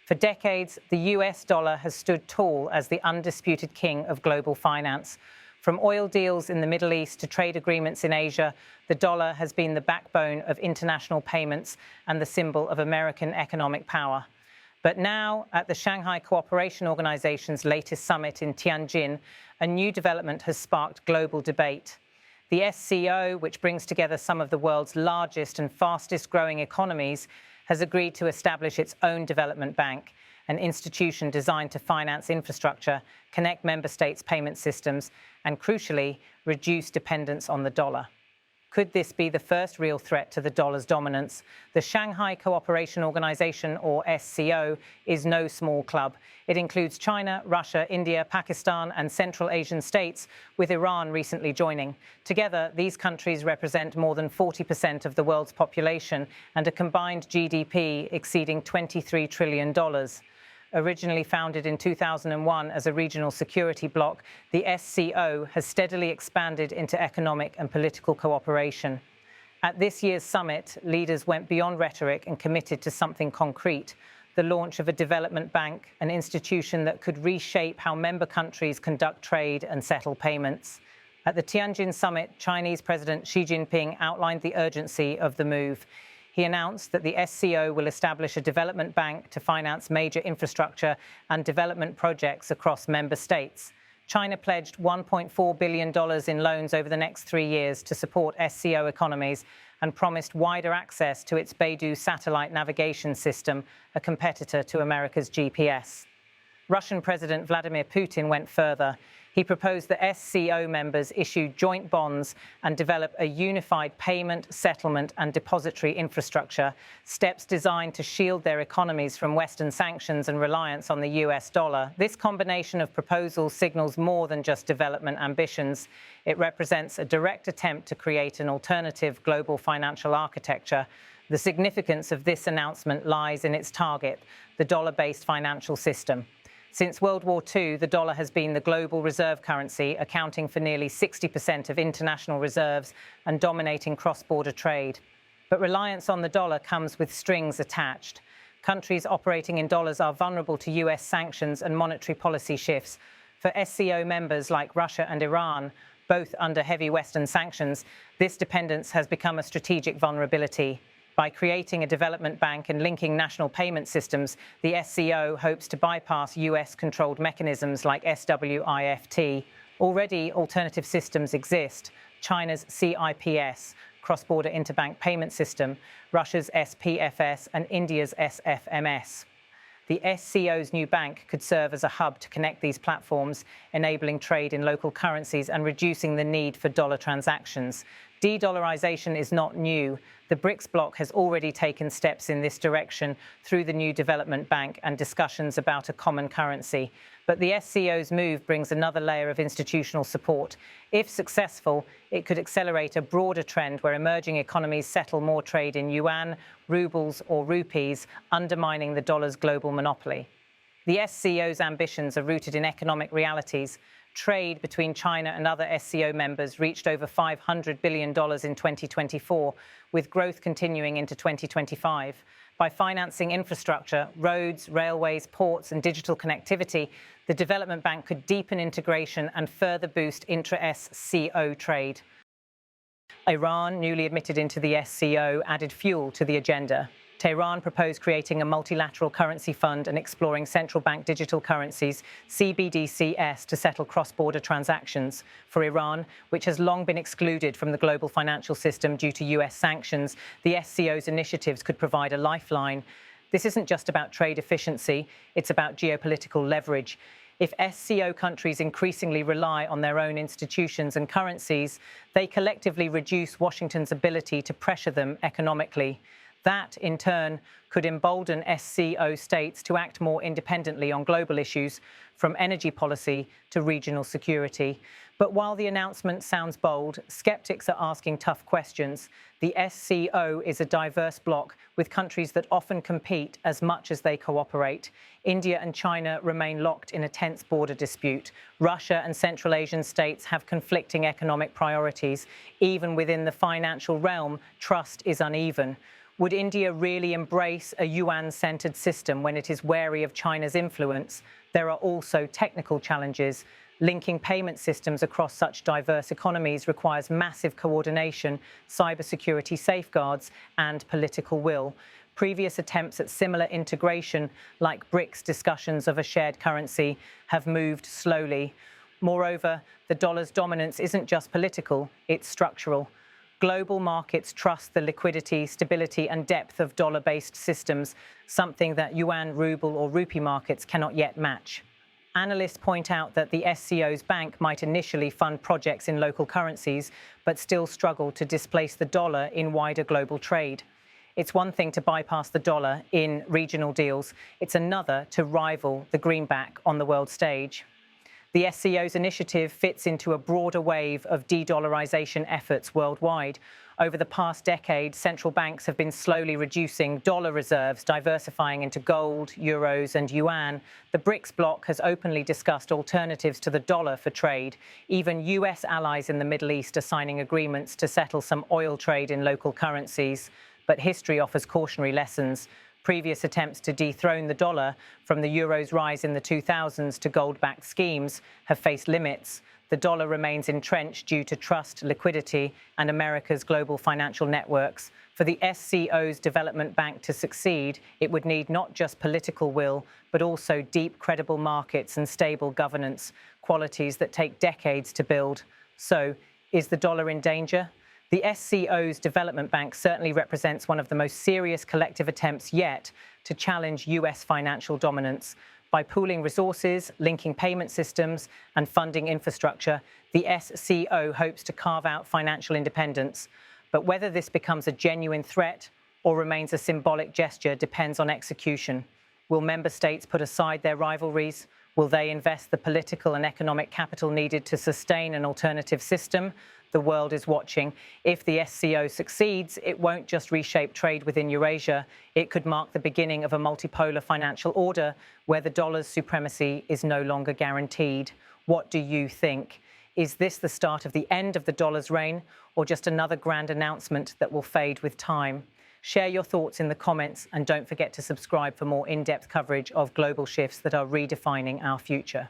For decades, the US dollar has stood tall as the undisputed king of global finance. From oil deals in the Middle East to trade agreements in Asia, the dollar has been the backbone of international payments and the symbol of American economic power. But now, at the Shanghai Cooperation Organisation's latest summit in Tianjin, a new development has sparked global debate. The SCO, which brings together some of the world's largest and fastest growing economies, has agreed to establish its own development bank, an institution designed to finance infrastructure, connect member states' payment systems, and crucially, reduce dependence on the dollar. Could this be the first real threat to the dollar's dominance? The Shanghai Cooperation Organisation, or SCO, is no small club. It includes China, Russia, India, Pakistan, and Central Asian states, with Iran recently joining. Together, these countries represent more than 40% of the world's population and a combined GDP exceeding $23 trillion. Originally founded in 2001 as a regional security bloc, the SCO has steadily expanded into economic and political cooperation. At this year's summit, leaders went beyond rhetoric and committed to something concrete: the launch of a development bank, an institution that could reshape how member countries conduct trade and settle payments. At the Tianjin summit, Chinese President Xi Jinping outlined the urgency of the move. He announced that the SCO will establish a development bank to finance major infrastructure and development projects across member states. China pledged $1.4 billion in loans over the next 3 years to support SCO economies and promised wider access to its Beidou satellite navigation system, a competitor to America's GPS. Russian President Vladimir Putin went further. He proposed that SCO members issue joint bonds and develop a unified payment, settlement and depository infrastructure, steps designed to shield their economies from Western sanctions and reliance on the US dollar. This combination of proposals signals more than just development ambitions. It represents a direct attempt to create an alternative global financial architecture. The significance of this announcement lies in its target, the dollar-based financial system. Since World War II, the dollar has been the global reserve currency, accounting for nearly 60% of international reserves and dominating cross-border trade. But reliance on the dollar comes with strings attached. Countries operating in dollars are vulnerable to US sanctions and monetary policy shifts. For SCO members like Russia and Iran, both under heavy Western sanctions, this dependence has become a strategic vulnerability. By creating a development bank and linking national payment systems, the SCO hopes to bypass US-controlled mechanisms like SWIFT. Already, alternative systems exist: China's CIPS, cross-border interbank payment system, Russia's SPFS, and India's SFMS. The SCO's new bank could serve as a hub to connect these platforms, enabling trade in local currencies and reducing the need for dollar transactions. De-dollarization is not new. The BRICS bloc has already taken steps in this direction through the new development bank and discussions about a common currency. But the SCO's move brings another layer of institutional support. If successful, it could accelerate a broader trend where emerging economies settle more trade in yuan, rubles, or rupees, undermining the dollar's global monopoly. The SCO's ambitions are rooted in economic realities. Trade between China and other SCO members reached over $500 billion in 2024, with growth continuing into 2025. By financing infrastructure, roads, railways, ports, and digital connectivity, the Development Bank could deepen integration and further boost intra-SCO trade. Iran, newly admitted into the SCO, added fuel to the agenda. Tehran proposed creating a multilateral currency fund and exploring central bank digital currencies, CBDCs, to settle cross-border transactions. For Iran, which has long been excluded from the global financial system due to US sanctions, the SCO's initiatives could provide a lifeline. This isn't just about trade efficiency, it's about geopolitical leverage. If SCO countries increasingly rely on their own institutions and currencies, they collectively reduce Washington's ability to pressure them economically. That, in turn, could embolden SCO states to act more independently on global issues, from energy policy to regional security. But while the announcement sounds bold, skeptics are asking tough questions. The SCO is a diverse bloc with countries that often compete as much as they cooperate. India and China remain locked in a tense border dispute. Russia and Central Asian states have conflicting economic priorities. Even within the financial realm, trust is uneven. Would India really embrace a yuan-centered system when it is wary of China's influence? There are also technical challenges. Linking payment systems across such diverse economies requires massive coordination, cybersecurity safeguards, and political will. Previous attempts at similar integration, like BRICS discussions of a shared currency, have moved slowly. Moreover, the dollar's dominance isn't just political, it's structural. Global markets trust the liquidity, stability, and depth of dollar-based systems, something that yuan, ruble, or rupee markets cannot yet match. Analysts point out that the SCO's bank might initially fund projects in local currencies, but still struggle to displace the dollar in wider global trade. It's one thing to bypass the dollar in regional deals. It's another to rival the greenback on the world stage. The SCO's initiative fits into a broader wave of de-dollarization efforts worldwide. Over the past decade, central banks have been slowly reducing dollar reserves, diversifying into gold, euros, and yuan. The BRICS bloc has openly discussed alternatives to the dollar for trade. Even US allies in the Middle East are signing agreements to settle some oil trade in local currencies. But history offers cautionary lessons. Previous attempts to dethrone the dollar, from the euro's rise in the 2000s to gold-backed schemes, have faced limits. The dollar remains entrenched due to trust, liquidity, and America's global financial networks. For the SCO's development bank to succeed, it would need not just political will, but also deep, credible markets and stable governance, qualities that take decades to build. So, is the dollar in danger? The SCO's development bank certainly represents one of the most serious collective attempts yet to challenge US financial dominance. By pooling resources, linking payment systems, and funding infrastructure, the SCO hopes to carve out financial independence. But whether this becomes a genuine threat or remains a symbolic gesture depends on execution. Will member states put aside their rivalries? Will they invest the political and economic capital needed to sustain an alternative system? The world is watching. If the SCO succeeds, it won't just reshape trade within Eurasia. It could mark the beginning of a multipolar financial order where the dollar's supremacy is no longer guaranteed. What do you think? Is this the start of the end of the dollar's reign, or just another grand announcement that will fade with time? Share your thoughts in the comments, and don't forget to subscribe for more in-depth coverage of global shifts that are redefining our future.